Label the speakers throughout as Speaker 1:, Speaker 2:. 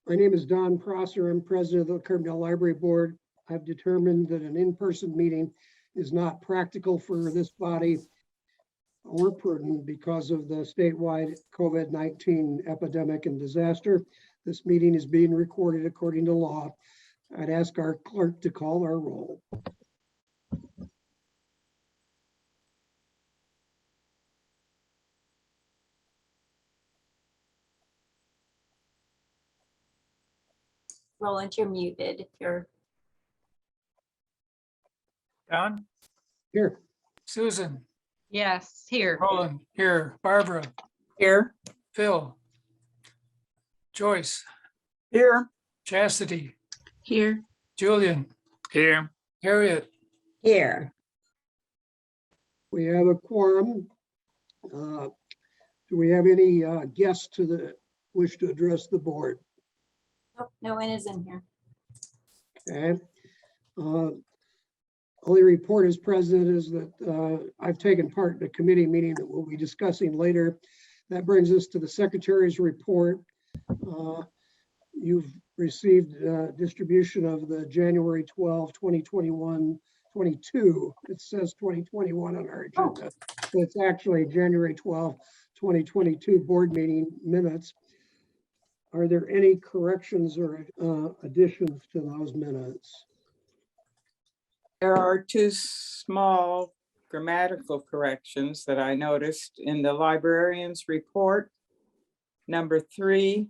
Speaker 1: My name is Don Prosser. I'm president of the Carbondale Library Board. I've determined that an in-person meeting is not practical for this body or prudent because of the statewide COVID-19 epidemic and disaster. This meeting is being recorded according to law. I'd ask our clerk to call our roll.
Speaker 2: Roland, you're muted if you're.
Speaker 3: Don?
Speaker 1: Here.
Speaker 3: Susan?
Speaker 4: Yes, here.
Speaker 3: Roland? Here. Barbara?
Speaker 4: Here.
Speaker 3: Phil? Joyce?
Speaker 4: Here.
Speaker 3: Chastity?
Speaker 4: Here.
Speaker 3: Julian?
Speaker 5: Here.
Speaker 3: Harriet?
Speaker 4: Here.
Speaker 1: We have a quorum. Do we have any guests to the wish to address the board?
Speaker 2: Oh, no one is in here.
Speaker 1: Okay. Only report as president is that I've taken part in a committee meeting that we'll be discussing later. That brings us to the secretary's report. You've received distribution of the January 12, 2021, 22. It says 2021 on our agenda. So it's actually January 12, 2022 board meeting minutes. Are there any corrections or additions to those minutes?
Speaker 6: There are two small grammatical corrections that I noticed in the librarian's report. Number 3,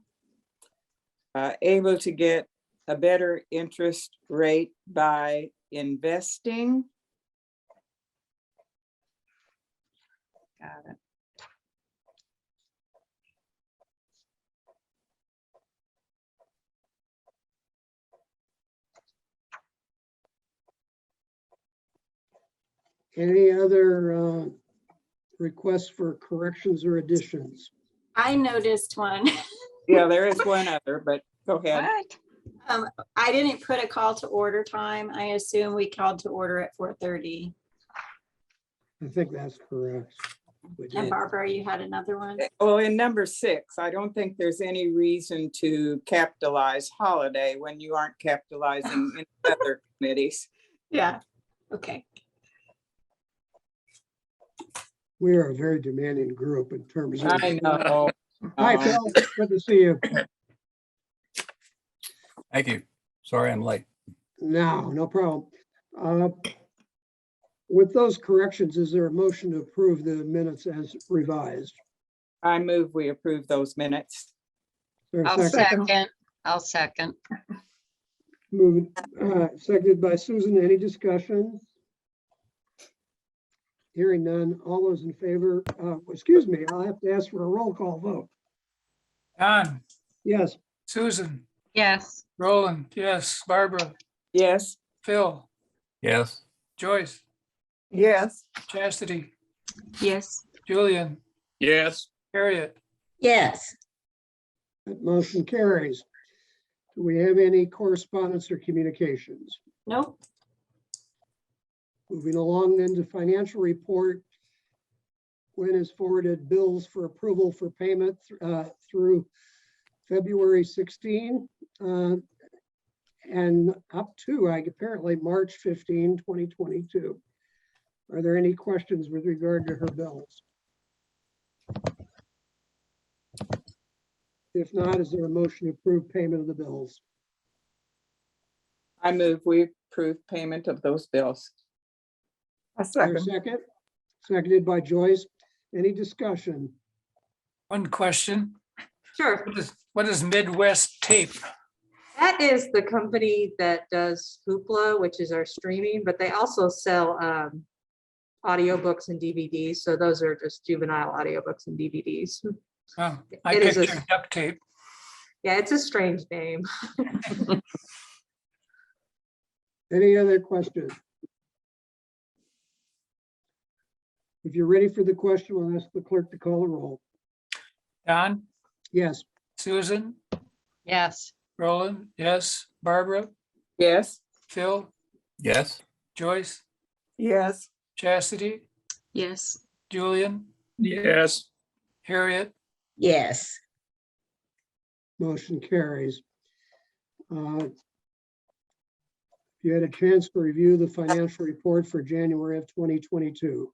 Speaker 6: able to get a better interest rate by investing. Got it.
Speaker 1: Any other requests for corrections or additions?
Speaker 2: I noticed one.
Speaker 6: Yeah, there is one other, but go ahead.
Speaker 2: I didn't put a call to order time. I assume we called to order at 4:30.
Speaker 1: I think that's correct. We
Speaker 2: And
Speaker 1: did.
Speaker 2: Barbara, you had another one?
Speaker 6: Well, in number 6, I don't think there's any reason to capitalize holiday when you aren't capitalizing in other committees.
Speaker 2: Yeah. Okay.
Speaker 1: We are a very demanding group in terms of.
Speaker 6: I know.
Speaker 1: Hi, Phil. Good to see you.
Speaker 5: Thank you. Sorry I'm late.
Speaker 1: No problem. With those corrections, is there a motion to approve the minutes as revised?
Speaker 6: I move we approve those minutes.
Speaker 1: Is there a
Speaker 4: I'll second. I'll second.
Speaker 1: Moving, seconded by Susan. Any discussion? Hearing none. All those in favor, excuse me, I'll have to ask for a roll call vote.
Speaker 3: Don?
Speaker 1: Yes.
Speaker 3: Susan?
Speaker 4: Yes.
Speaker 3: Roland? Yes. Barbara?
Speaker 6: Yes.
Speaker 3: Phil?
Speaker 5: Yes.
Speaker 3: Joyce?
Speaker 6: Yes.
Speaker 3: Chastity?
Speaker 4: Yes.
Speaker 3: Julian?
Speaker 5: Yes.
Speaker 3: Harriet?
Speaker 4: Yes.
Speaker 1: That motion carries. Do we have any correspondence or communications?
Speaker 2: Nope.
Speaker 1: Moving along then to financial report. Gwen has forwarded bills for approval for payment through February 16 and up to apparently March 15, 2022. Are there any questions with regard to her bills? If not, is there a motion to approve payment of the bills?
Speaker 6: I move we approve payment of those bills. A
Speaker 1: Is there a
Speaker 6: second.
Speaker 1: second? Seconded by Joyce. Any discussion?
Speaker 3: One question.
Speaker 7: Sure.
Speaker 3: What is Midwest Tape?
Speaker 7: That is the company that does Hoopla, which is our streaming, but they also sell audiobooks and DVDs. So those are just juvenile audiobooks and DVDs.
Speaker 3: Oh, I
Speaker 7: It is
Speaker 3: picture
Speaker 7: a-
Speaker 3: duct tape.
Speaker 7: Yeah, it's a strange name.
Speaker 1: Any other questions? If you're ready for the question, we'll ask the clerk to call the roll.
Speaker 3: Don?
Speaker 1: Yes.
Speaker 3: Susan?
Speaker 4: Yes.
Speaker 3: Roland? Yes. Barbara?
Speaker 6: Yes.
Speaker 3: Phil?
Speaker 5: Yes.
Speaker 3: Joyce?
Speaker 6: Yes.
Speaker 3: Chastity?
Speaker 4: Yes.
Speaker 3: Julian?
Speaker 5: Yes.
Speaker 3: Harriet?
Speaker 4: Yes.
Speaker 1: Motion carries. You had a chance to review the financial report for January of 2022.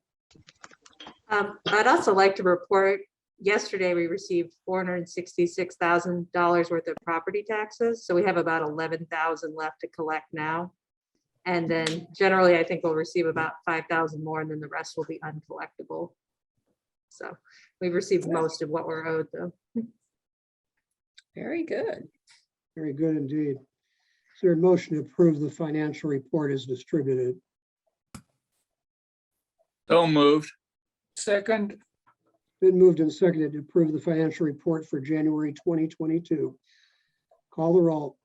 Speaker 7: I'd also like to report, yesterday we received $466,000 worth of property taxes. So we have about 11,000 left to collect now. And then generally, I think we'll receive about 5,000 more, and then the rest will be uncollectible. So we've received most of what we're owed, though.
Speaker 4: Very good.
Speaker 1: Very good indeed. Is there a motion to approve the financial report as distributed?
Speaker 5: So moved.
Speaker 3: Second,
Speaker 1: Been moved and seconded to approve the financial report for January 2022. Call the roll.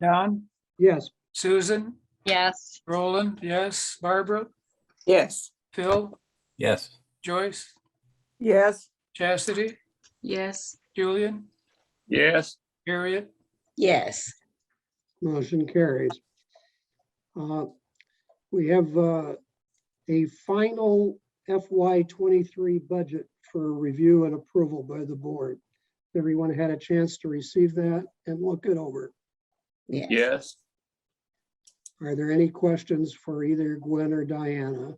Speaker 3: Don,
Speaker 1: Yes.
Speaker 3: Susan,
Speaker 4: Yes.
Speaker 3: Roland, yes, Barbara,
Speaker 6: Yes.
Speaker 3: Phil,
Speaker 5: Yes.
Speaker 3: Joyce,
Speaker 6: Yes.
Speaker 3: Chastity,
Speaker 4: Yes.
Speaker 3: Julian,
Speaker 5: Yes.
Speaker 3: Harriet,
Speaker 4: Yes.
Speaker 1: Motion carries. We have a final FY23 budget for review and approval by the board. Everyone had a chance to receive that and look it over.
Speaker 4: Yes.
Speaker 5: Yes.
Speaker 1: Are there any questions for either Gwen or Diana?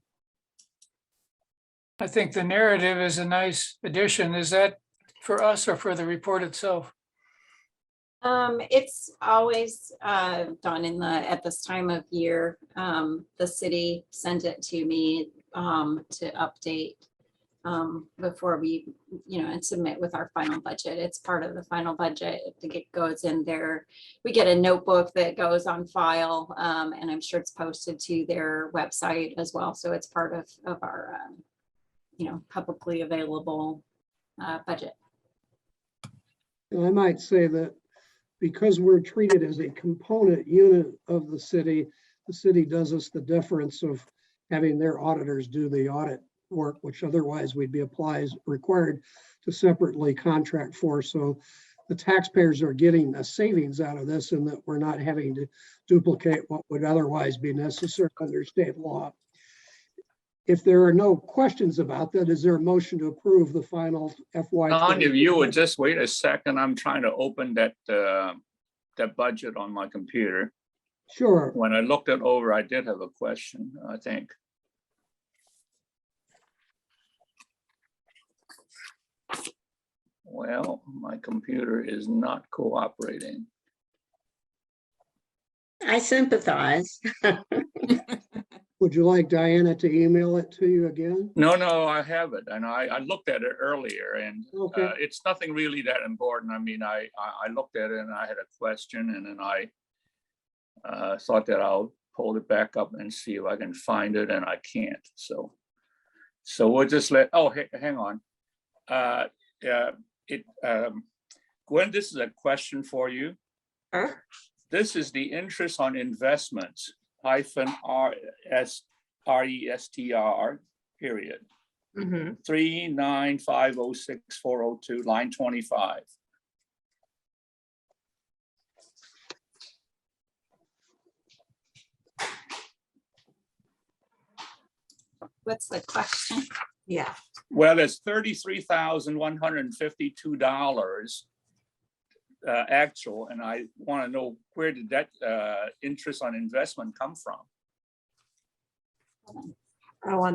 Speaker 3: I think the narrative is a nice addition. Is that for us or for the report itself?
Speaker 2: It's always done at this time of year. The city sent it to me to update before we, and submit with our final budget. It's part of the final budget. It goes in there. We get a notebook that goes on file, and I'm sure it's posted to their website as well. So it's part of our, publicly available budget.
Speaker 1: And I might say that because we're treated as a component unit of the city does us the deference of having their auditors do the audit work, which otherwise we'd be required to separately contract for. So the taxpayers are getting a savings out of this, and that we're not having to duplicate what would otherwise be necessary under state law. If there are no questions about that, is there a motion to approve the final FY?
Speaker 5: Don, if you would just wait a second, I'm trying to open that budget on my computer.
Speaker 1: Sure.
Speaker 5: When I looked it over, I did have a question, I think. Well, my computer is not cooperating.
Speaker 4: I sympathize.
Speaker 1: Would you like Diana to email it to you again?
Speaker 5: No, I have it, and I looked at it earlier, and
Speaker 1: Okay.
Speaker 5: it's nothing really that important. I mean, I looked at it and I had a question, and then I thought that I'll pull it back up and see if I can find it, and I can't. So we'll just hang on. Gwen, this is a question for you.
Speaker 7: Sure.
Speaker 5: This is the interest on investments -RESTR period.
Speaker 7: Mhm.
Speaker 5: 39506,402, line 25.
Speaker 2: What's the question?
Speaker 7: Yeah.
Speaker 5: Well, it's $33,152 actual, and I want to know, where did that interest on investment come from?
Speaker 7: Oh,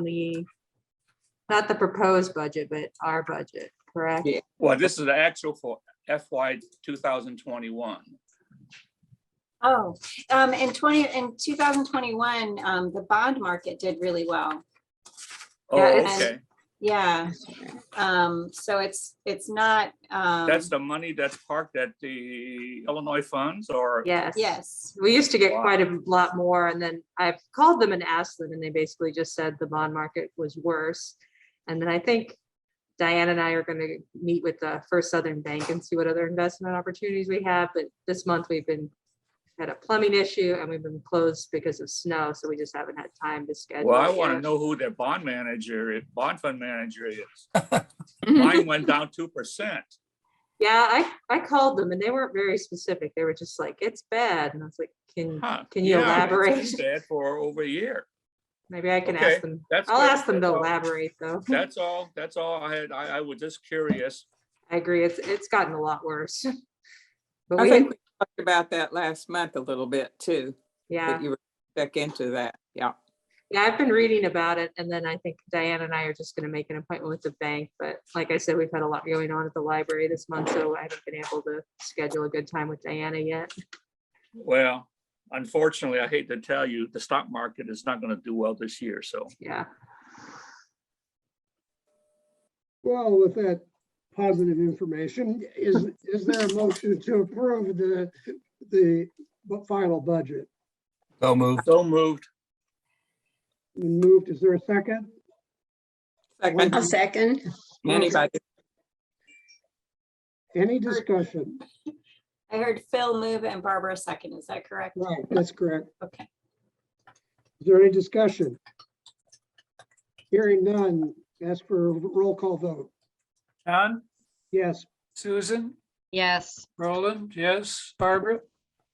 Speaker 7: not the proposed budget, but our budget, correct?
Speaker 6: Yeah.
Speaker 5: Well, this is the actual for FY 2021.
Speaker 2: Oh, in 2021, the bond market did really well.
Speaker 5: Oh,
Speaker 7: Yeah,
Speaker 5: okay.
Speaker 2: Yeah. So it's not.
Speaker 5: That's the money that's parked at the Illinois funds, or?
Speaker 7: Yes.
Speaker 2: Yes.
Speaker 7: We used to get
Speaker 5: Wow.
Speaker 7: quite a lot more, and then I've called them and asked them, and they basically just said the bond market was worse. And then I think Diane and I are going to meet with the First Southern Bank and see what other investment opportunities we have. But this month we've had a plumbing issue, and we've been closed because of snow, so we just haven't had time to schedule.
Speaker 5: Well, I
Speaker 7: it
Speaker 5: want to
Speaker 7: yet.
Speaker 5: know who their bond fund manager is. Mine went down 2%.
Speaker 7: Yeah, I called them and they weren't very specific. They were just like, it's bad. And I was like, can you
Speaker 5: Yeah,
Speaker 7: elaborate?
Speaker 5: it's been bad for over a year.
Speaker 7: Maybe I can
Speaker 5: Okay,
Speaker 7: ask them.
Speaker 5: that's
Speaker 7: I'll
Speaker 5: good.
Speaker 7: ask them to
Speaker 5: That's all.
Speaker 7: elaborate though.
Speaker 5: That's all I had. I was just curious.
Speaker 7: I agree. It's gotten a lot worse. But
Speaker 6: I
Speaker 7: we
Speaker 6: think we talked about that last month a little bit too,
Speaker 7: Yeah.
Speaker 6: that you were back into that. Yeah.
Speaker 7: Yeah, I've been reading about it, and then I think Diane and I are just gonna make an appointment with the bank, but like I said, we've had a lot going on at the library this month, so I haven't been able to schedule a good time with Diana yet.
Speaker 5: Well, unfortunately, I hate to tell you, the stock market is not going to do well this year. So
Speaker 7: Yeah,
Speaker 1: Well, with that positive information, is there a motion to approve the final budget?
Speaker 8: So moved.
Speaker 5: so moved.
Speaker 1: Been moved, is there a second?
Speaker 6: Second,
Speaker 4: I'll second.
Speaker 6: anybody?
Speaker 1: Any discussion?
Speaker 2: I heard Phil move and Barbara second. Is that correct?
Speaker 1: Right, that's correct.
Speaker 2: Okay.
Speaker 1: Is there any discussion? Hearing none, ask for a roll call vote.
Speaker 3: John,
Speaker 1: Yes,
Speaker 3: Susan,
Speaker 4: Yes.
Speaker 3: Roland, yes, Barbara,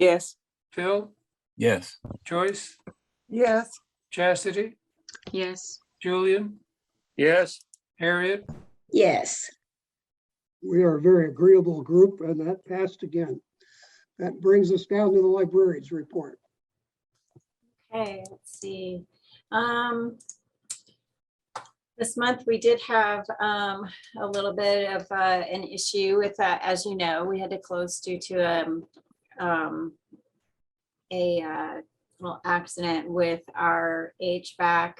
Speaker 6: Yes.
Speaker 3: Phil,
Speaker 8: Yes.
Speaker 3: Joyce,
Speaker 6: Yes.
Speaker 3: Chastity,
Speaker 4: Yes.
Speaker 3: Julian,
Speaker 5: Yes,
Speaker 3: Harriet,
Speaker 4: Yes.
Speaker 1: we are a very agreeable group, and that passed again. That brings us down to the librarian's report.
Speaker 2: Okay, let's see. This month, we did have a little bit of an issue with that. As you know, we had to close due to a little accident with our HVAC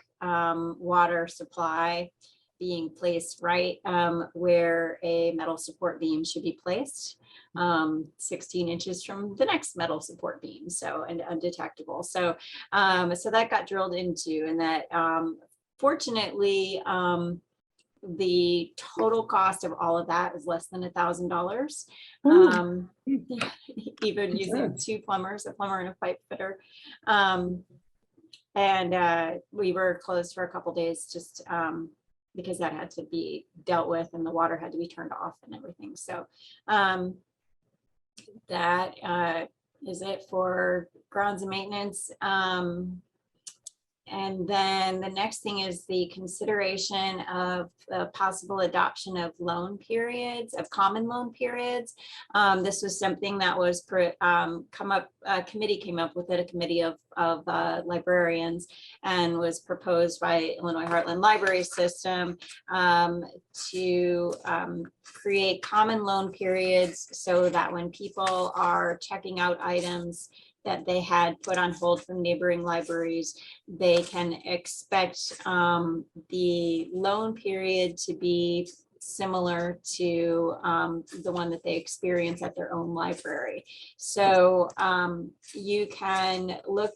Speaker 2: water supply being placed right where a metal support beam should be placed, 16 inches from the next metal support beam, so and undetectable. So that got drilled into, and that fortunately the total cost of all of that is less than $1,000. Even using two plumbers, a plumber and a pipe fitter. And we were closed for a couple days just because that had to be dealt with and the water had to be turned off and everything. So that is it for grounds and maintenance. And then the next thing is the consideration of the possible adoption of loan periods, of common loan periods. This was something that was a committee came up with it, a committee of librarians, and was proposed by Illinois Heartland Library System to create common loan periods so that when people are checking out items that they had put on hold from neighboring libraries, they can expect the loan period to be similar to the one that they experience at their own library. So you can look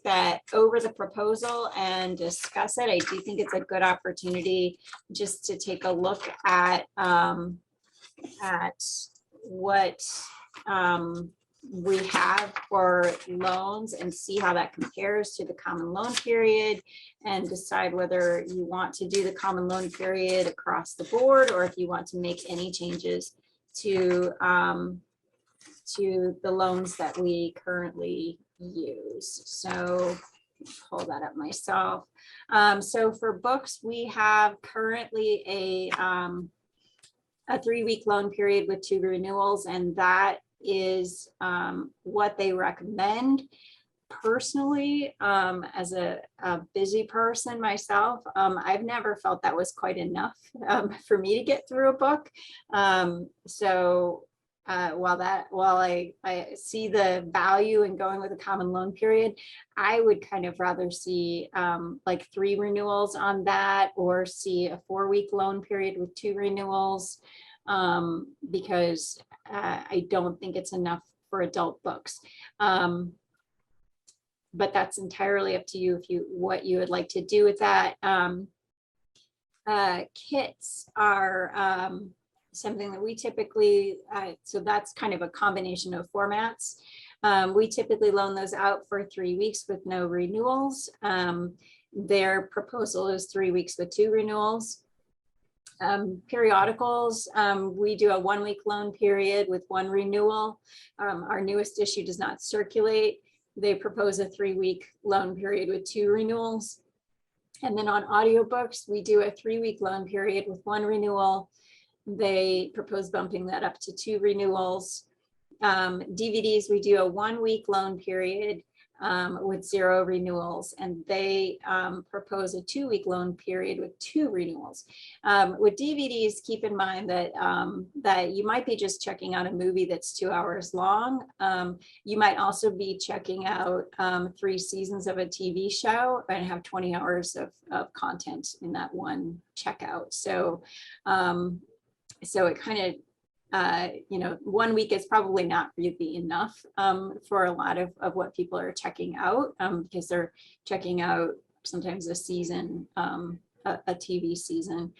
Speaker 2: over the proposal and discuss it. I do think it's a good opportunity just to take a look at what we have for loans and see how that compares to the common loan period, and decide whether you want to do the common loan period across the board, or if you want to make any changes to the loans that we currently use. So pull that up myself. So for books, we have currently a 3-week loan period with 2 renewals, and that is what they recommend. Personally, as a busy person myself, I've never felt that was quite enough for me to get through a book. So while I see the value in going with a common loan period, I would kind of rather see like 3 renewals on that, or see a 4-week loan period with 2 renewals. Because I don't think it's enough for adult books. But that's entirely up to you what you would like to do with that. Kits are something that we typically, so that's kind of a combination of formats. We typically loan those out for 3 weeks with no renewals. Their proposal is 3 weeks with 2 renewals. Periodicals, we do a 1-week loan period with 1 renewal. Our newest issue does not circulate. They propose a 3-week loan period with 2 renewals. And then on audiobooks, we do a 3-week loan period with 1 renewal. They propose bumping that up to 2 renewals. DVDs, we do a 1-week loan period with 0 renewals, and they propose a 2-week loan period with 2 renewals. With DVDs, keep in mind that that you might be just checking out a movie that's 2 hours long. You might also be checking out 3 seasons of a TV show and have 20 hours of content in that one checkout. So so it kind of you know, 1 week is probably not really enough for a lot of what people are checking out because they're checking out sometimes a season, a TV season.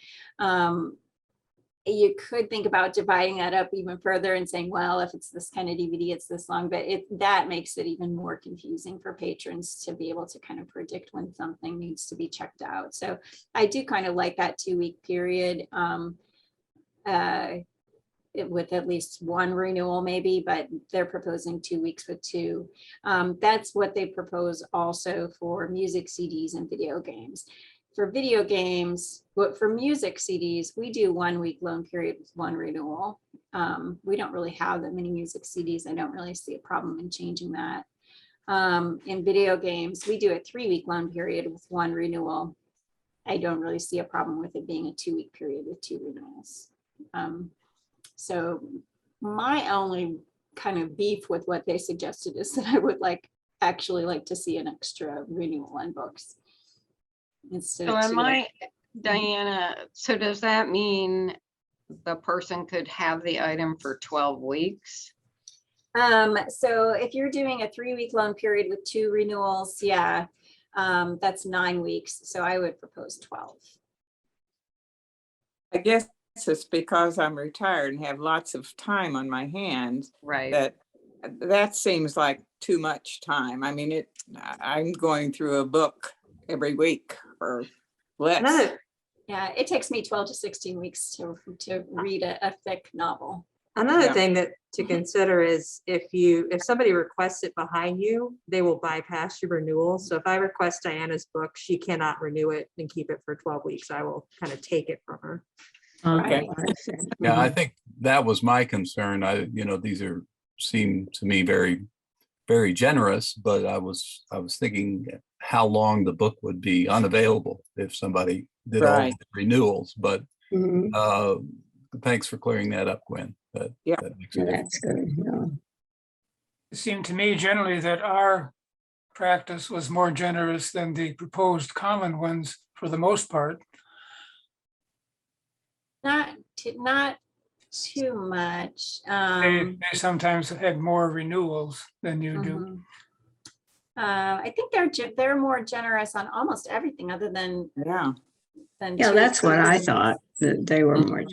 Speaker 2: You could think about dividing that up even further and saying, well, if it's this kind of DVD, it's this long, but that makes it even more confusing for patrons to be able to kind of predict when something needs to be checked out. So I do kind of like that 2-week period. With at least 1 renewal maybe, but they're proposing 2 weeks with 2. That's what they propose also for music CDs and video games. For video games, but for music CDs, we do 1-week loan period with 1 renewal. We don't really have that many music CDs. I don't really see a problem in changing that. In video games, we do a 3-week loan period with 1 renewal. I don't really see a problem with it being a 2-week period with 2 renewals. So my only kind of beef with what they suggested is that I would actually like to see an extra renewal on books. Instead
Speaker 4: So
Speaker 2: of
Speaker 4: am I, Diana, so does that mean the person could have the item for 12 weeks?
Speaker 2: So if you're doing a 3-week loan period with 2 renewals, yeah, that's 9 weeks. So I would propose 12.
Speaker 6: I guess it's because I'm retired and have lots of time on my hands
Speaker 4: Right.
Speaker 6: that seems like too much time. I mean, I'm going through a book every week or less.
Speaker 2: Yeah, it takes me 12 to 16 weeks to read a thick novel.
Speaker 7: Another
Speaker 6: Yeah.
Speaker 7: thing that to consider is if somebody requests it behind you, they will bypass your renewal. So if I request Diana's book, she cannot renew it and keep it for 12 weeks. I will kind of take it from her.
Speaker 6: Okay.
Speaker 8: Yeah, I think that was my concern. These seem to me very, very generous, but I was thinking how long the book would be unavailable if somebody did all
Speaker 6: Right.
Speaker 8: the renewals. But
Speaker 4: Mhm.
Speaker 8: thanks for clearing that up, Gwen. That makes a
Speaker 4: Yeah,
Speaker 8: difference.
Speaker 4: that's good. Yeah.
Speaker 3: It seemed to me generally that our practice was more generous than the proposed common ones for the most part.
Speaker 2: Not too much.
Speaker 3: They sometimes had more renewals than you do.
Speaker 2: Mhm. I think they're more generous on almost everything other than
Speaker 6: Yeah.
Speaker 4: Yeah,
Speaker 2: 2
Speaker 4: that's what I
Speaker 2: persons.
Speaker 4: thought, that they were more.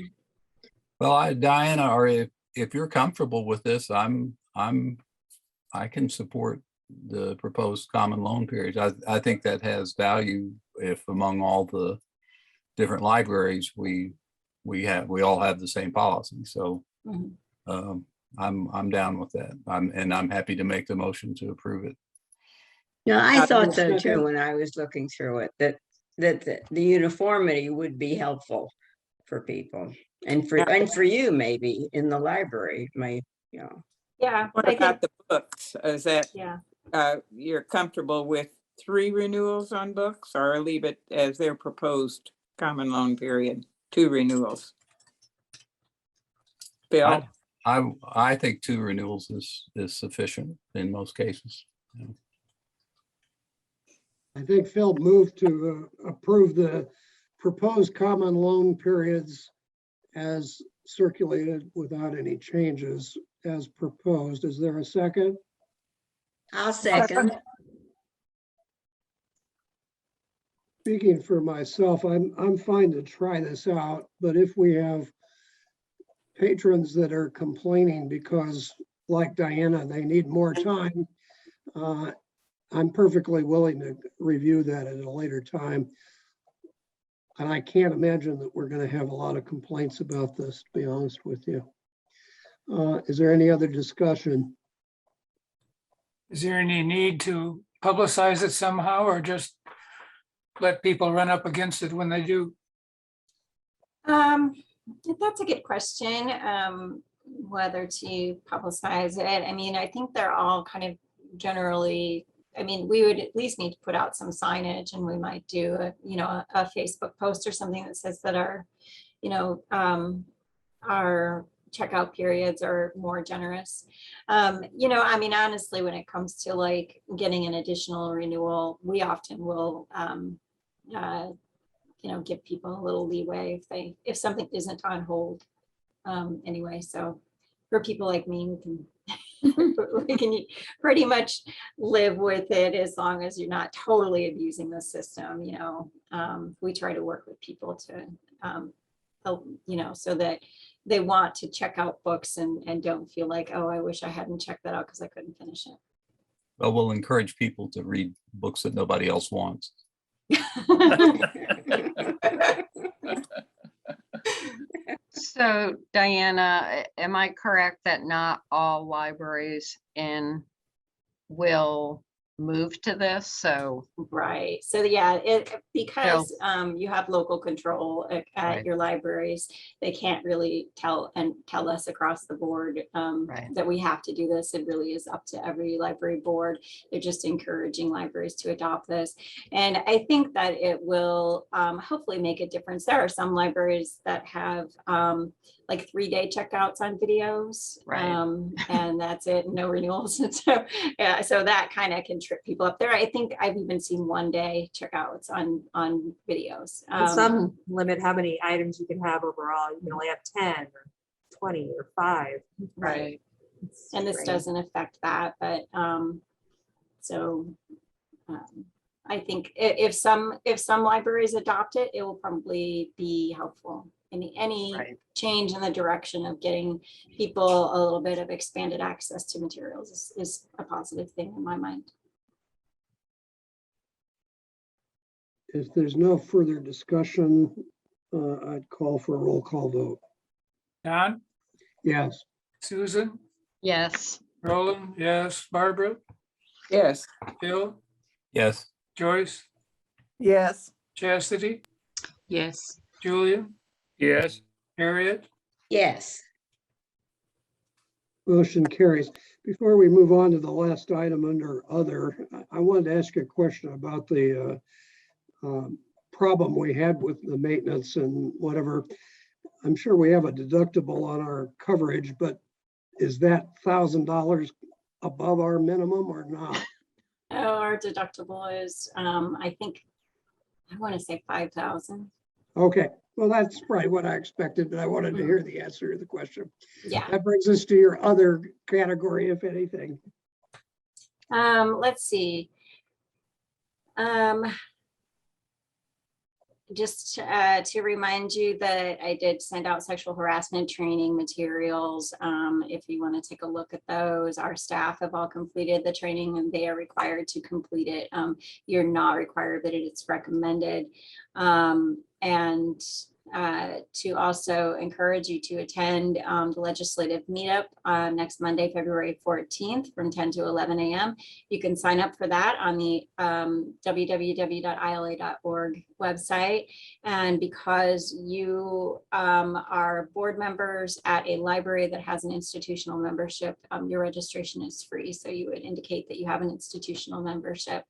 Speaker 8: Well, Diana, or if you're comfortable with this, I can support the proposed common loan periods. I think that has value if among all the different libraries we all have the same policy. So
Speaker 2: Mhm.
Speaker 8: I'm down with that. I'm happy to make the motion to approve it.
Speaker 4: No, I thought so
Speaker 1: second.
Speaker 4: too, when I was looking through it, that the uniformity would be helpful for people and for you maybe in the library,
Speaker 2: Yeah,
Speaker 6: What
Speaker 2: I think,
Speaker 6: about the books? Is that
Speaker 2: yeah.
Speaker 6: you're comfortable with 3 renewals on books, or leave it as their proposed common loan period, 2 renewals? Bill?
Speaker 8: I think 2 renewals is sufficient in most cases.
Speaker 1: I think Phil moved to approve the proposed common loan periods as circulated without any changes as proposed. Is there a second?
Speaker 4: I'll second.
Speaker 1: Speaking for myself, I'm fine to try this out, but if we have patrons that are complaining because, like Diana, they need more time, I'm perfectly willing to review that at a later time. And I can't imagine that we're going to have a lot of complaints about this, to be honest with you. Is there any other discussion?
Speaker 3: Is there any need to publicize it somehow or just let people run up against it when they do?
Speaker 2: That's a good question. whether to publicize it. I mean, I think they're all kind of generally, I mean, we would at least need to put out some signage, and we might do a, you know, a Facebook post or something that says that our, you know, our checkout periods are more generous. You know, I mean, honestly, when it comes to like getting an additional renewal, we often will, you know, give people a little leeway if something isn't on hold. Anyway, so for people like me, we can pretty much live with it as long as you're not totally abusing the system. You know, we try to work with people to, help, you know, so that they want to check out books and don't feel like, oh, I wish I hadn't checked that out because I couldn't finish it.
Speaker 8: Well, we'll encourage people to read books that nobody else wants.
Speaker 9: So Diana, am I correct that not all libraries will move to this? So
Speaker 2: Right. So yeah, because you have local control at
Speaker 9: Right.
Speaker 2: your libraries, they can't really tell us across the board
Speaker 9: Right.
Speaker 2: that we have to do this. It really is up to every library board. They're just encouraging libraries to adopt this. And I think that it will hopefully make a difference. There are some libraries that have like 3-day checkouts on videos.
Speaker 9: Right.
Speaker 2: And that's it, no renewals. And so, yeah, so that kind of can trip people up there. I think I've even seen 1-day checkouts on videos.
Speaker 7: And some limit how many items you can have overall. You can only have 10 or 20 or 5.
Speaker 2: Right.
Speaker 7: It's
Speaker 2: And this
Speaker 7: strange.
Speaker 2: doesn't affect that, but I think if some libraries adopt it, it will probably be helpful. Any
Speaker 9: Right.
Speaker 2: change in the direction of getting people a little bit of expanded access to materials is a positive thing in my mind.
Speaker 1: If there's no further discussion, I'd call for a roll call vote.
Speaker 3: Don,
Speaker 1: Yes.
Speaker 3: Susan,
Speaker 9: Yes.
Speaker 3: Roland, yes, Barbara,
Speaker 6: Yes.
Speaker 3: Bill,
Speaker 8: Yes,
Speaker 3: Joyce,
Speaker 6: Yes.
Speaker 3: Chastity,
Speaker 9: Yes.
Speaker 3: Julia,
Speaker 5: Yes,
Speaker 3: Harriet.
Speaker 4: Yes,
Speaker 1: Motion carries. Before we move on to the last item under other, I wanted to ask you a question about the problem we had with the maintenance and whatever. I'm sure we have a deductible on our coverage, but is that $1,000 above our minimum or not?
Speaker 2: Our deductible is, I think, I want to say 5,000.
Speaker 1: Okay, well, that's probably what I expected, but I wanted to hear the answer to the question.
Speaker 2: Yeah.
Speaker 1: That brings us to your other category, if anything.
Speaker 2: Let's see. Just to remind you that I did send out sexual harassment training materials. If you want to take a look at those, our staff have all completed the training and they are required to complete it. You're not required, but it's recommended. And to also encourage you to attend the Legislative Meetup next Monday, February 14th from 10 to 11 a.m. You can sign up for that on the www.ila.org website. And because you are board members at a library that has an institutional membership, your registration is free. So you would indicate that you have an institutional membership.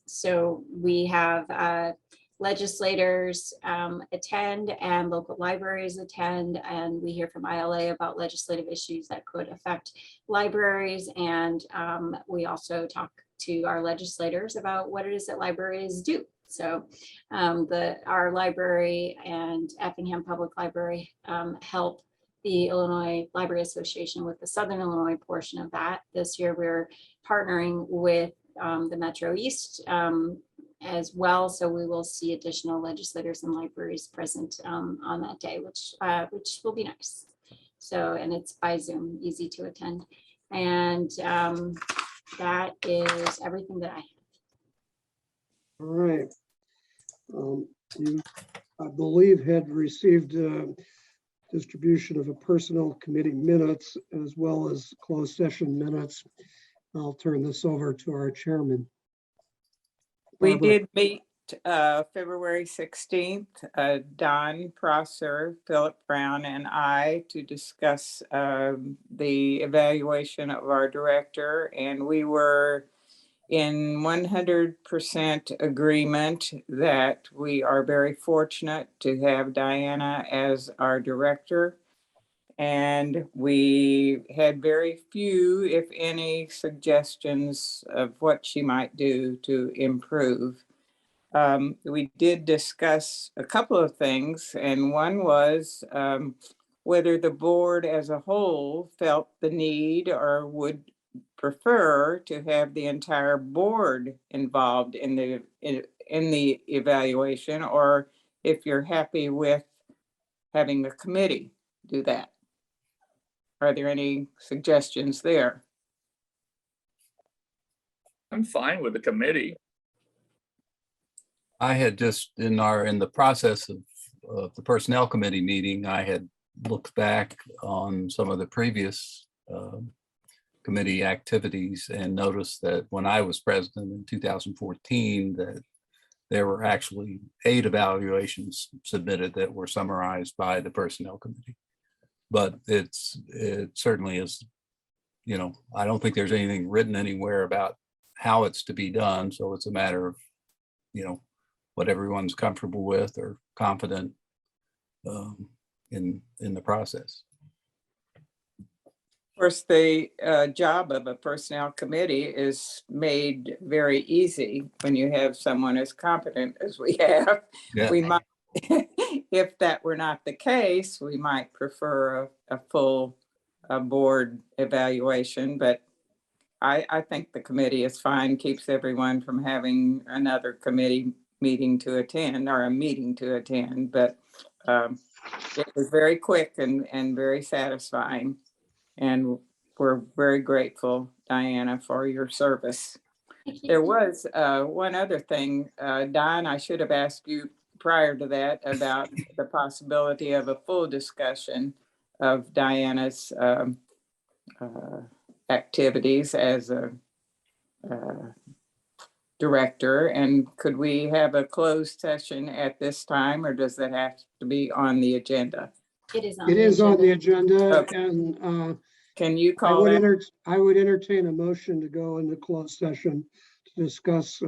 Speaker 2: So we have legislators attend and local libraries attend, and we hear from ILA about legislative issues that could affect libraries. And we also talk to our legislators about what it is that libraries do. So our library and Effingham Public Library help the Illinois Library Association with the Southern Illinois portion of that. This year, we're partnering with the Metro East as well. So we will see additional legislators and libraries present on that day, which will be nice. So, and it's by Zoom, easy to attend. And that is everything that I have.
Speaker 1: All right. You, I believe, had received distribution of a personnel committee minutes as well as closed session minutes. I'll turn this over to our chairman.
Speaker 6: We
Speaker 1: Barbara.
Speaker 6: did meet February 16th, Don Prosser, Philip Brown, and I to discuss the evaluation of our director. And we were in 100% agreement that we are very fortunate to have Diana as our director. And we had very few, if any, suggestions of what she might do to improve. We did discuss a couple of things, and one was whether the board as a whole felt the need or would prefer to have the entire board involved in the evaluation, or if you're happy with having the committee do that. Are there any suggestions there?
Speaker 5: I'm fine with the committee.
Speaker 8: I had just in the process of the personnel committee meeting, I had looked back on some of the previous committee activities and noticed that when I was president in 2014, that there were actually 8 evaluations submitted that were summarized by the personnel committee. But it certainly is, you know, I don't think there's anything written anywhere about how it's to be done. So it's a matter of, you know, what everyone's comfortable with or confident in the process.
Speaker 6: Of course, the job of a personnel committee is made very easy when you have someone as competent as we have.
Speaker 8: Yeah.
Speaker 6: We might, if that were not the case, we might prefer a full board evaluation, but I think the committee is fine, keeps everyone from having another committee meeting to attend or a meeting to attend, but it was very quick and very satisfying. And we're very grateful, Diana, for your service. There was one other thing, Don, I should have asked you prior to that about the possibility of a full discussion of Diana's activities as a director. And could we have a closed session at this time, or does that have to be on the agenda?
Speaker 2: It is on.
Speaker 1: It is on the agenda,
Speaker 6: Okay.
Speaker 1: and
Speaker 6: Can you
Speaker 1: I
Speaker 6: call
Speaker 1: would
Speaker 6: that?
Speaker 1: I would entertain a motion to go into closed session to discuss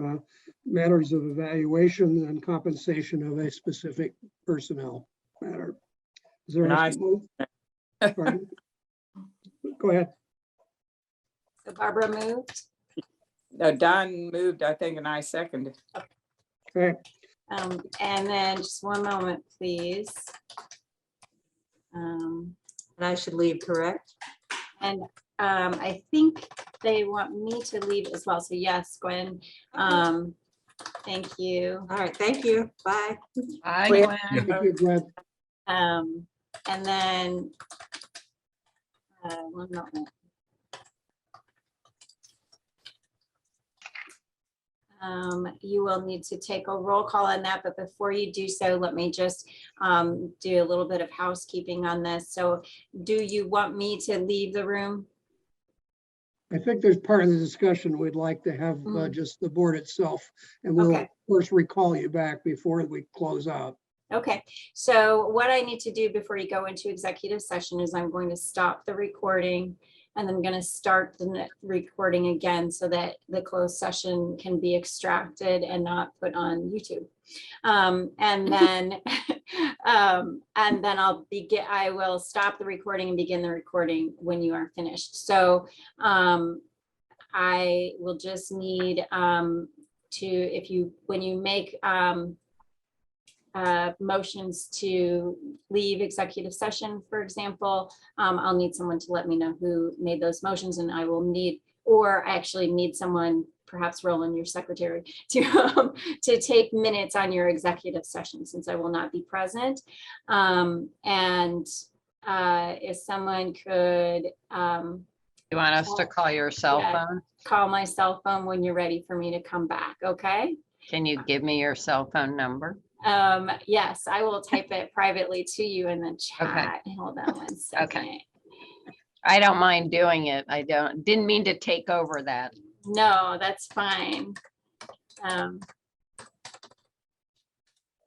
Speaker 1: matters of evaluation and compensation of a specific personnel matter. Is there
Speaker 6: Nice.
Speaker 1: Pardon? Go ahead.
Speaker 2: So Barbara moved.
Speaker 6: Don moved, I think, and I seconded.
Speaker 1: Okay.
Speaker 2: And then just one moment, please.
Speaker 7: And I should leave, correct?
Speaker 2: And I think they want me to leave as well. So yes, Gwen, thank you.
Speaker 7: All right, thank you. Bye.
Speaker 9: Hi,
Speaker 6: Wait.
Speaker 9: Gwen.
Speaker 1: Thank you, Gwen.
Speaker 2: And then one moment. You will need to take a roll call on that, but before you do so, let me just do a little bit of housekeeping on this. So do you want me to leave the room?
Speaker 1: I think there's part of the discussion we'd like to have just the board itself, and we'll
Speaker 2: Okay.
Speaker 1: of course recall you back before we close out.
Speaker 2: Okay, so what I need to do before you go into executive session is I'm going to stop the recording and I'm going to start the recording again so that the closed session can be extracted and not put on YouTube. And then I will stop the recording and begin the recording when you are finished. So I will just need when you make motions to leave executive session, for example, I'll need someone to let me know who made those motions, and I will need, or I actually need someone, perhaps Roland, your secretary, to take minutes on your executive session since I will not be present. And if someone could
Speaker 9: You want us to call your cell
Speaker 2: Yeah.
Speaker 9: phone?
Speaker 2: call my cell phone when you're ready for me to come back, okay?
Speaker 9: Can you give me your cell phone number?
Speaker 2: Yes, I will type it privately to you in the chat. Hold on one second.
Speaker 9: I don't mind doing it. Didn't mean to take over that.
Speaker 2: No, that's fine.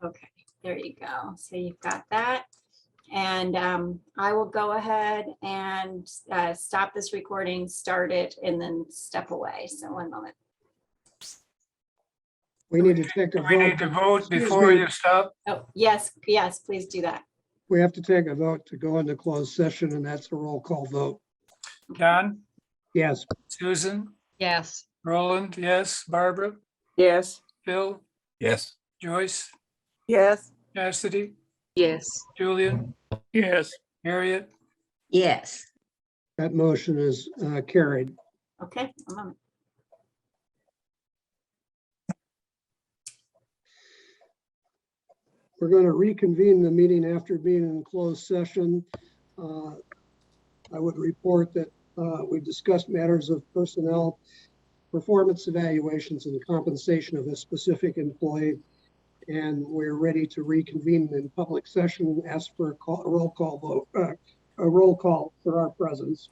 Speaker 2: Okay, there you go. So you've got that. And I will go ahead and stop this recording, start it, and then step away. So one moment.
Speaker 1: We need to take a
Speaker 3: We need
Speaker 1: vote.
Speaker 3: to vote
Speaker 1: Excuse
Speaker 3: before
Speaker 1: me.
Speaker 3: you stop.
Speaker 2: Oh, yes, yes, please do that.
Speaker 1: We have to take a vote to go into closed session, and that's a roll call vote.
Speaker 3: Don,
Speaker 1: Yes,
Speaker 3: Susan,
Speaker 9: Yes.
Speaker 3: Roland, yes. Barbara,
Speaker 6: Yes.
Speaker 3: Phil,
Speaker 8: Yes.
Speaker 3: Joyce,
Speaker 6: Yes.
Speaker 3: Chastity,
Speaker 9: Yes.
Speaker 3: Julian,
Speaker 5: Yes.
Speaker 3: Harriet.
Speaker 4: Yes.
Speaker 1: that motion is carried.
Speaker 2: Okay, a moment.
Speaker 1: We're going to reconvene the meeting after being in closed session. I would report that we discussed matters of personnel, performance evaluations, and the compensation of a specific employee. And we're ready to reconvene in public session and ask for a roll call vote, a roll call for our presence.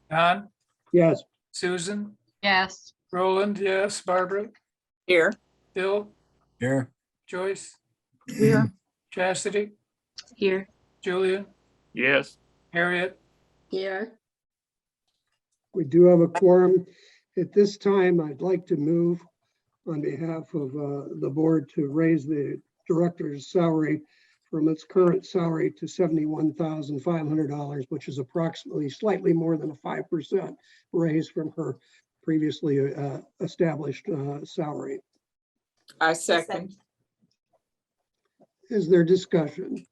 Speaker 3: Don,
Speaker 1: Yes,
Speaker 3: Susan,
Speaker 9: Yes.
Speaker 3: Roland, yes. Barbara,
Speaker 6: Here.
Speaker 3: Phil,
Speaker 8: Here.
Speaker 3: Joyce,
Speaker 9: Here.
Speaker 3: Chastity,
Speaker 9: Here.
Speaker 3: Julian,
Speaker 5: Yes.
Speaker 3: Harriet.
Speaker 4: Here.
Speaker 1: we do have a quorum. At this time, I'd like to move on behalf of the board to raise the director's salary from its current salary to $71,500, which is approximately slightly more than a 5% raise from her previously established salary.
Speaker 6: I second.
Speaker 1: Is there discussion?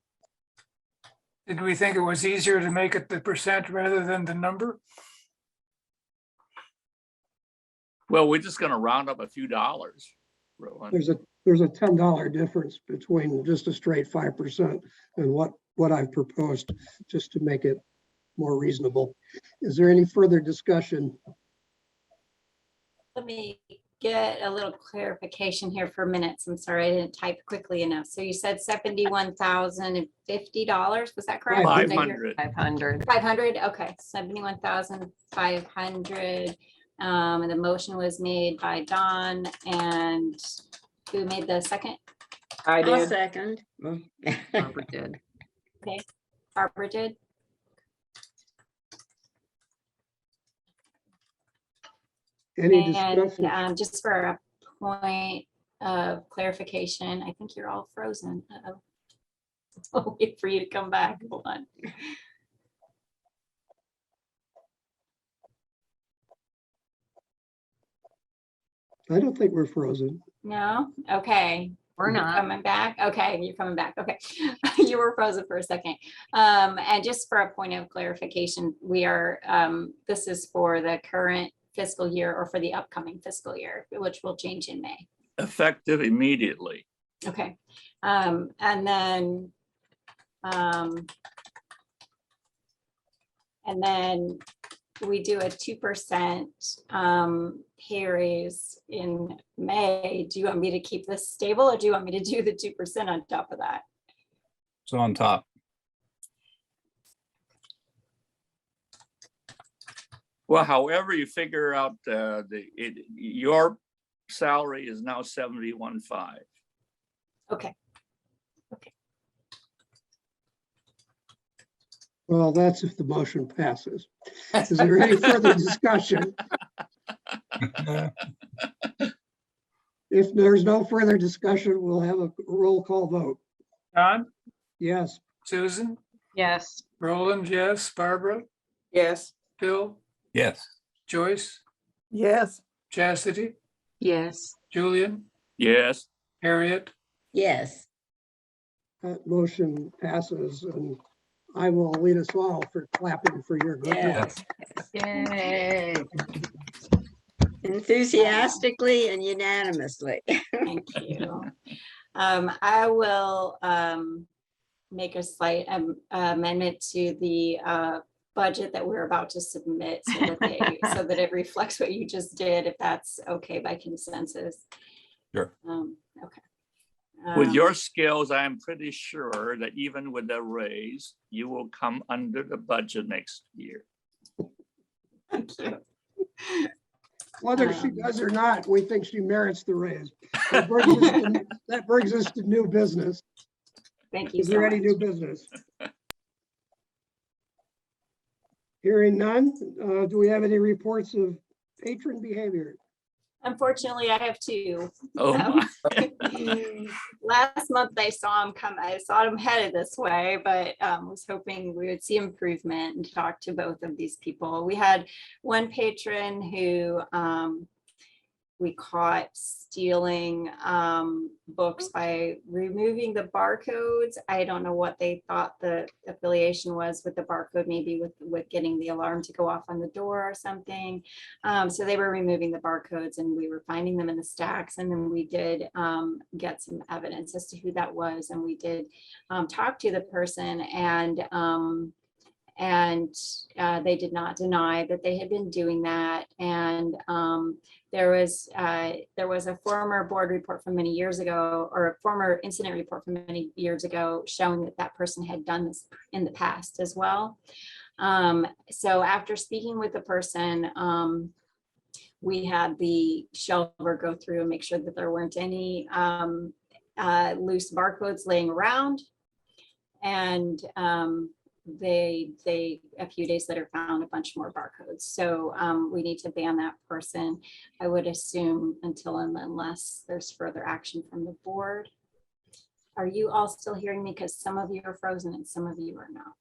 Speaker 3: Did we think it was easier to make it the percent rather than the number?
Speaker 5: Well, we're just gonna round up a few dollars, Roland.
Speaker 1: There's a $10 difference between just a straight 5% and what I've proposed, just to make it more reasonable. Is there any further discussion?
Speaker 2: Let me get a little clarification here for minutes. I'm sorry, I didn't type quickly enough. So you said $71,050, was that correct?
Speaker 1: Five
Speaker 2: Did I hear-
Speaker 5: 500.
Speaker 9: 500.
Speaker 2: 500, okay, 71,500. And the motion was made by Don, and who made the second?
Speaker 6: I
Speaker 4: I'll
Speaker 6: did.
Speaker 4: second.
Speaker 9: Barbara did.
Speaker 2: Okay, Barbara did.
Speaker 1: Any
Speaker 2: And
Speaker 1: discussion?
Speaker 2: just for a point of clarification, I think you're all frozen. Uh-oh. I'll wait for you to come back. Hold on.
Speaker 1: I don't think we're frozen.
Speaker 2: No? Okay.
Speaker 9: We're
Speaker 2: You're
Speaker 9: not.
Speaker 2: coming back? Okay, you're coming back. Okay. You were frozen for a second. And just for a point of clarification, we are, this is for the current fiscal year or for the upcoming fiscal year, which will change in May.
Speaker 5: Effective immediately.
Speaker 2: Okay. And then we do a 2% pay raise in May. Do you want me to keep this stable, or do you want me to do the 2% on top of that?
Speaker 8: So on top.
Speaker 5: Well, however you figure out your salary is now 71.5.
Speaker 2: Okay.
Speaker 1: Well, that's if the motion passes. Is there any further discussion? If there's no further discussion, we'll have a roll call vote.
Speaker 3: Don,
Speaker 1: Yes,
Speaker 3: Susan,
Speaker 9: Yes.
Speaker 3: Roland, yes. Barbara,
Speaker 6: Yes.
Speaker 3: Phil,
Speaker 8: Yes.
Speaker 3: Joyce,
Speaker 6: Yes.
Speaker 3: Chastity,
Speaker 9: Yes.
Speaker 3: Julian,
Speaker 5: Yes.
Speaker 3: Harriet.
Speaker 4: Yes.
Speaker 1: that motion passes, and I will lead us all for clapping for your good work.
Speaker 4: Yes.
Speaker 9: Yay.
Speaker 4: Enthusiastically and unanimously.
Speaker 2: Thank you. I will make a slight amendment to the budget that we're about to submit so that it reflects what you just did, if that's okay by consensus.
Speaker 8: Sure.
Speaker 2: Okay.
Speaker 5: With your skills, I am pretty sure that even with a raise, you will come under the budget next year.
Speaker 2: Thank you.
Speaker 1: Whether she does or not, we think she merits the raise. That brings us to new business.
Speaker 2: Thank you
Speaker 1: Is
Speaker 2: so
Speaker 1: there any
Speaker 2: much.
Speaker 1: new business? Hearing none, do we have any reports of patron behavior?
Speaker 2: Unfortunately, I have two.
Speaker 5: Oh,
Speaker 2: Um,
Speaker 5: my.
Speaker 2: Last month I saw him headed this way, but was hoping we would see improvement and talk to both of these people. We had one patron who we caught stealing books by removing the barcodes. I don't know what they thought the affiliation was with the barcode, maybe with getting the alarm to go off on the door or something. So they were removing the barcodes and we were finding them in the stacks. And then we did get some evidence as to who that was. And we did talk to the person and they did not deny that they had been doing that. And there was a former board report from many years ago, or a former incident report from many years ago, showing that that person had done this in the past as well. So after speaking with the person, we had the shelver go through and make sure that there weren't any loose barcodes laying around. And they a few days later found a bunch more barcodes. So we need to ban that person, I would assume, until and unless there's further action from the board. Are you all still hearing me? Because some of you are frozen and some of you are not.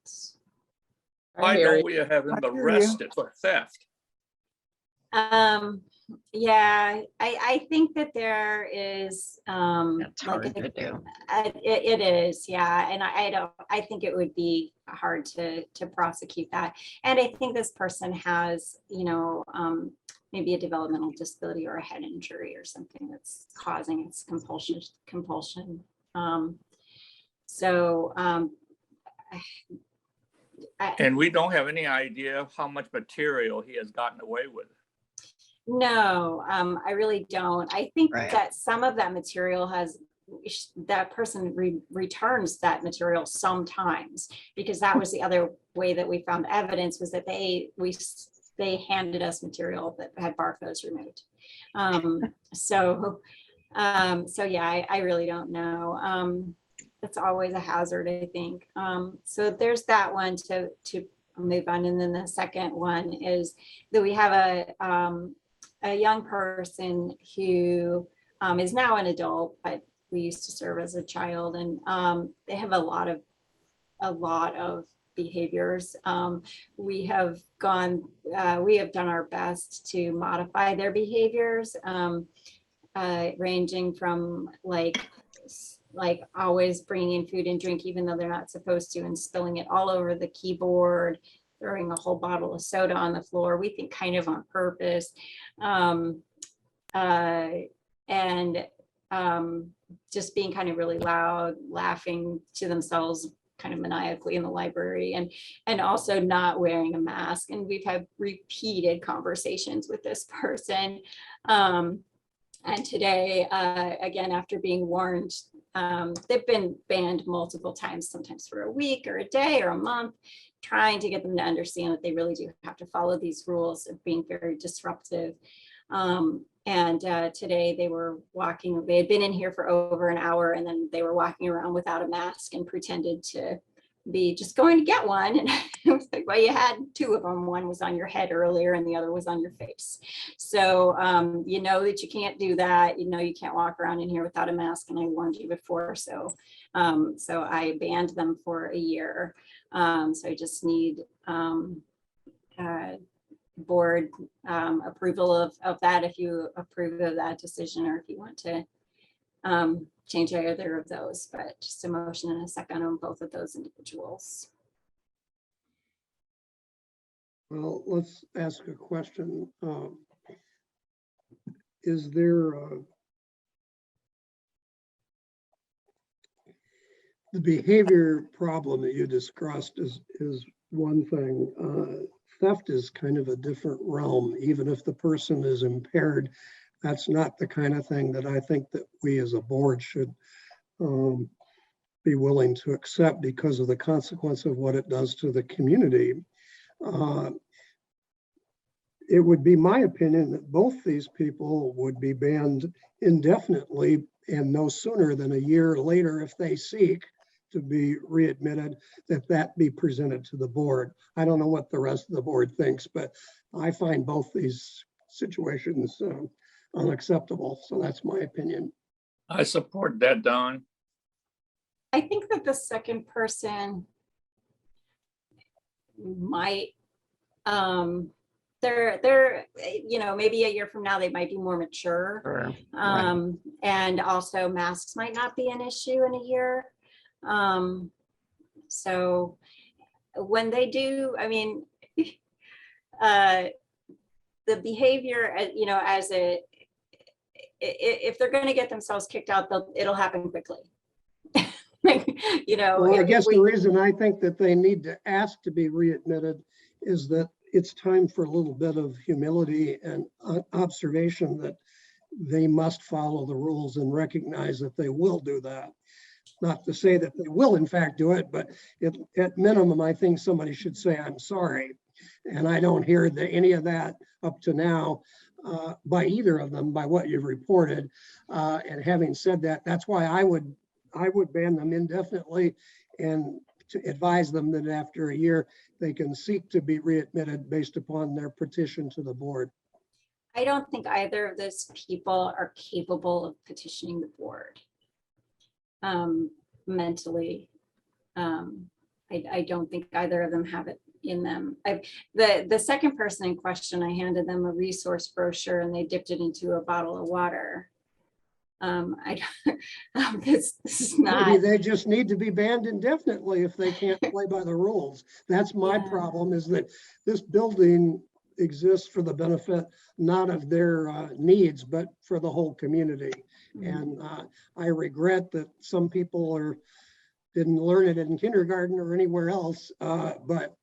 Speaker 5: I
Speaker 6: hear
Speaker 5: know
Speaker 6: you.
Speaker 5: we are having
Speaker 1: I
Speaker 5: the
Speaker 1: hear you.
Speaker 5: arrested for theft.
Speaker 2: Yeah, I think that there is
Speaker 9: That's
Speaker 2: like
Speaker 9: hard to do.
Speaker 2: it is, yeah, and I think it would be hard to prosecute that. And I think this person has, maybe a developmental disability or a head injury or something that's causing its compulsion.
Speaker 5: And we don't have any idea how much material he has gotten away with.
Speaker 2: No, I really don't. I think
Speaker 9: Right.
Speaker 2: that some of that material that person returns that material sometimes, because that was the other way that we found evidence, was that they handed us material that had barcodes removed. So yeah, I really don't know. It's always a hazard, I think. So there's that one to move on. And then the second one is that we have a young person who is now an adult, but we used to serve as a child, and they have a lot of behaviors. We have done our best to modify their behaviors, ranging from like always bringing in food and drink, even though they're not supposed to, and spilling it all over the keyboard, throwing a whole bottle of soda on the floor, we think kind of on purpose. And just being kind of really loud, laughing to themselves kind of maniacally in the library, and also not wearing a mask. And we've had repeated conversations with this person. And today, again, after being warned, they've been banned multiple times, sometimes for a week or a day or a month, trying to get them to understand that they really do have to follow these rules of being very disruptive. And today they had been in here for over an hour, and then they were walking around without a mask and pretended to be just going to get one. And it was like, well, you had two of them. One was on your head earlier and the other was on your face. So you know that you can't do that. You know you can't walk around in here without a mask, and I warned you before. So I banned them for a year. So I just need board approval of that, if you approve of that decision, or if you want to change either of those, but just a motion and a second on both of those individuals.
Speaker 1: Well, let's ask a question. Is there the behavior problem that you discussed is one thing. Theft is kind of a different realm. Even if the person is impaired, that's not the kind of thing that I think that we as a board should be willing to accept, because of the consequence of what it does to the community. it would be my opinion that both these people would be banned indefinitely and no sooner than a year later if they seek to be readmitted, that be presented to the board. I don't know what the rest of the board thinks, but I find both these situations unacceptable. So that's my opinion.
Speaker 5: I support that, Don.
Speaker 2: I think that the second person might, they're, you know, maybe a year from now, they might be more mature.
Speaker 4: Sure.
Speaker 2: And also masks might not be an issue in a year. So when they do, I mean, the behavior, you know, as if they're going to get themselves kicked out, it'll happen quickly. You know,
Speaker 1: Well, I guess the reason I think that they need to ask to be readmitted is that it's time for a little bit of humility and observation that they must follow the rules and recognize that they will do that. Not to say that they will in fact do it, but at minimum, I think somebody should say, I'm sorry. And I don't hear any of that up to now by either of them, by what you've reported. And having said that, that's why I would ban them indefinitely and to advise them that after a year, they can seek to be readmitted based upon their petition to the board.
Speaker 2: I don't think either of those people are capable of petitioning the board mentally. I don't think either of them have it in them. The second person in question, I handed them a resource brochure and they dipped it into a bottle of water. This is not.
Speaker 1: Maybe they just need to be banned indefinitely if they can't play by the rules. That's my problem, is that this building exists for the benefit, not of their needs, but for the whole community. And I regret that some people didn't learn it in kindergarten or anywhere else, but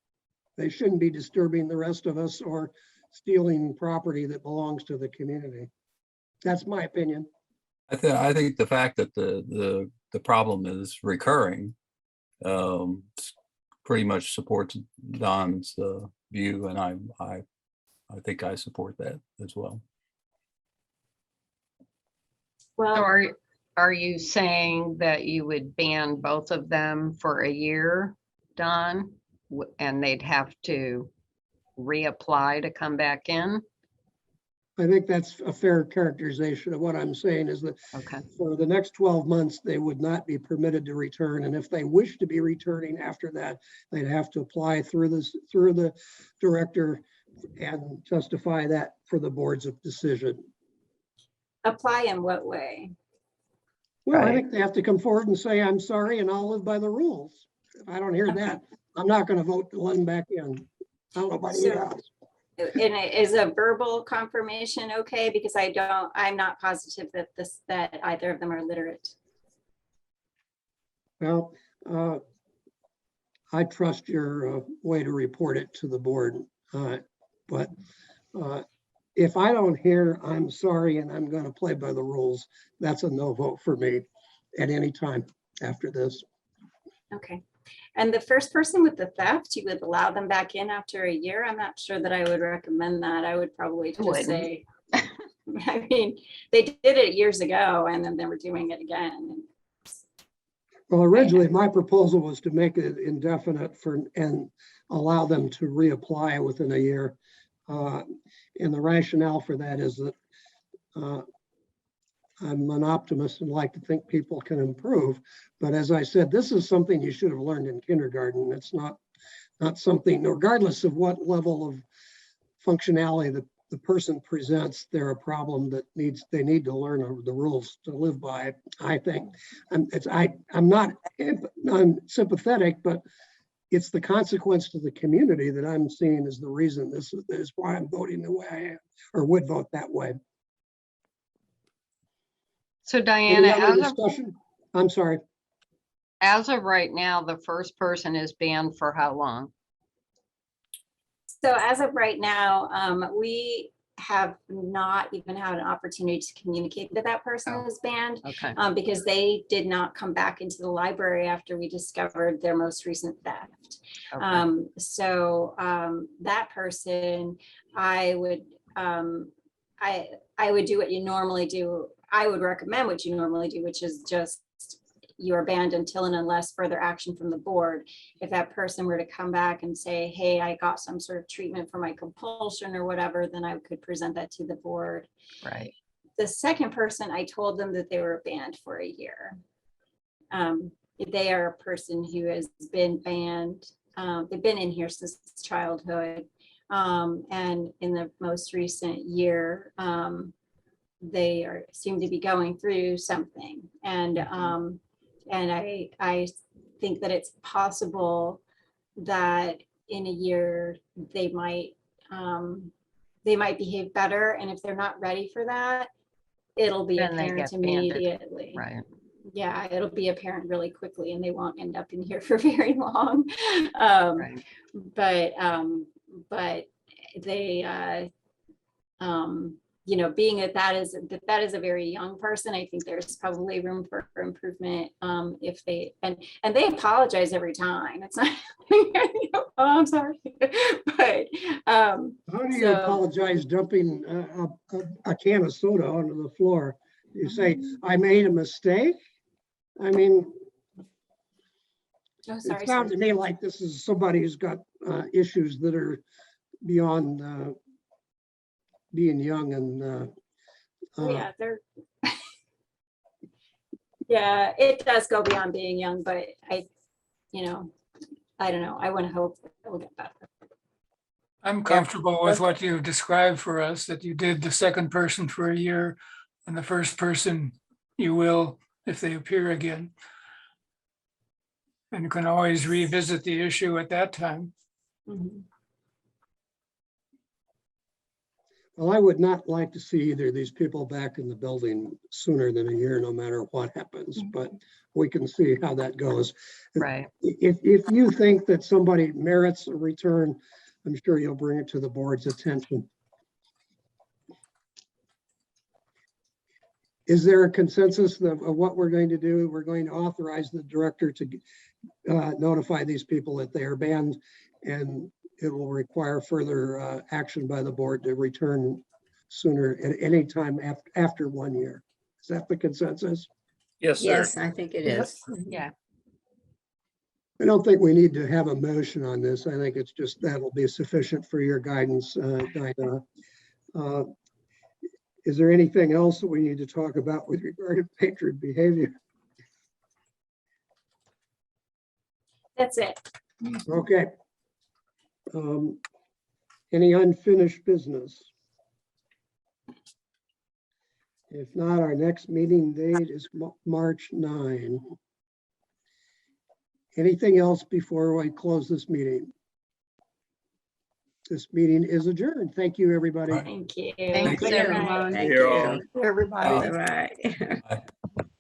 Speaker 1: they shouldn't be disturbing the rest of us or stealing property that belongs to the community. That's my opinion.
Speaker 8: I think the fact that the problem is recurring pretty much supports Don's view, and I think I support that as well.
Speaker 9: So
Speaker 2: Well,
Speaker 9: are you saying that you would ban both of them for a year, Don? And they'd have to reapply to come back in?
Speaker 1: I think that's a fair characterization of what I'm saying, is that
Speaker 9: Okay.
Speaker 1: for the next 12 months, they would not be permitted to return. And if they wish to be returning after that, they'd have to apply through the director and justify that for the board's decision.
Speaker 2: apply in what way?
Speaker 1: Well, I
Speaker 4: Right.
Speaker 1: think they have to come forward and say, I'm sorry, and I'll live by the rules. If I don't hear that, I'm not going to vote to let them back in. I don't know about you
Speaker 2: So-
Speaker 1: guys.
Speaker 2: And is a verbal confirmation okay? Because I'm not positive that either of them are literate.
Speaker 1: Well, I trust your way to report it to the board. But if I don't hear, I'm sorry, and I'm going to play by the rules, that's a no vote for me at any time after this.
Speaker 2: Okay. And the first person with the theft, you would allow them back in after a year? I'm not sure that I would recommend that. I would probably just
Speaker 9: wouldn't.
Speaker 2: say, I mean, they did it years ago and then they were doing it again.
Speaker 1: Well, originally, my proposal was to make it indefinite and allow them to reapply within a year. And the rationale for that is that I'm an optimist and like to think people can improve. But as I said, this is something you should have learned in kindergarten. It's not something, regardless of what level of functionality the person presents, they're a problem that they need to learn the rules to live by. I think I'm not sympathetic, but it's the consequence to the community that I'm seeing as the reason this is why I'm voting the way I am, or would vote that way.
Speaker 9: So
Speaker 1: Any
Speaker 9: Diana,
Speaker 1: other discussion? I'm sorry.
Speaker 9: as of right now, the first person is banned for how long?
Speaker 2: So as of right now, we have not even had an opportunity to communicate that that person
Speaker 9: Oh.
Speaker 2: is banned,
Speaker 9: Okay.
Speaker 2: because they did not come back into the library after we discovered their most recent theft.
Speaker 9: Okay.
Speaker 2: That person, I would do what you normally do. I would recommend what you normally do, which is just you are banned until and unless further action from the board. If that person were to come back and say, hey, I got some sort of treatment for my compulsion or whatever, then I could present that to the board.
Speaker 9: Right.
Speaker 2: The second person, I told them that they were banned for a year. They are a person who has been banned. They've been in here since childhood. And in the most recent year, they seem to be going through something. And I think that it's possible that in a year they might behave better. And if they're not ready for that, it'll be
Speaker 9: Then they
Speaker 2: apparent
Speaker 9: get banded.
Speaker 2: immediately.
Speaker 9: Right.
Speaker 2: Yeah, it'll be apparent really quickly and they won't end up in here for very long.
Speaker 9: Right.
Speaker 2: But they, being that is a very young person, I think there's probably room for improvement. If they, and they apologize every time. It's not, oh, I'm sorry. But,
Speaker 1: How do you
Speaker 2: So-
Speaker 1: apologize dumping a can of soda onto the floor? You say, I made a mistake? I mean,
Speaker 2: oh,
Speaker 1: it
Speaker 2: sorry.
Speaker 1: sounds to me like this is somebody who's got issues that are beyond being young and
Speaker 2: Yeah, they're, yeah, it does go beyond being young, but I don't know. I want to hope that it will get better.
Speaker 3: I'm comfortable with what you've described for us, that you did the second person for a year and the first person you will if they appear again. And you can always revisit the issue at that time.
Speaker 2: Mhm.
Speaker 1: well, I would not like to see either of these people back in the building sooner than a year, no matter what happens, but we can see how that goes.
Speaker 9: Right.
Speaker 1: If you think that somebody merits a return, I'm sure you'll bring it to the board's attention. Is there a consensus of what we're going to do? We're going to authorize the director to notify these people that they are banned, and it will require further action by the board to return sooner at any time after 1 year. Is that the consensus?
Speaker 5: Yes, sir.
Speaker 4: Yes, I think it is.
Speaker 9: Yeah.
Speaker 1: I don't think we need to have a motion on this. I think it's just that'll be sufficient for your guidance, Dinah. Is there anything else that we need to talk about with regard to patron behavior?
Speaker 2: That's it.
Speaker 1: Okay. Any unfinished business? If not, our next meeting date is March 9. Anything else before I close this meeting? This meeting is adjourned. Thank you, everybody.
Speaker 3: Right.
Speaker 2: Thank you.
Speaker 9: Thank
Speaker 2: Good
Speaker 9: you.
Speaker 2: night.
Speaker 4: Thank
Speaker 5: You're
Speaker 4: you.
Speaker 5: on.
Speaker 3: Everybody.
Speaker 4: All right.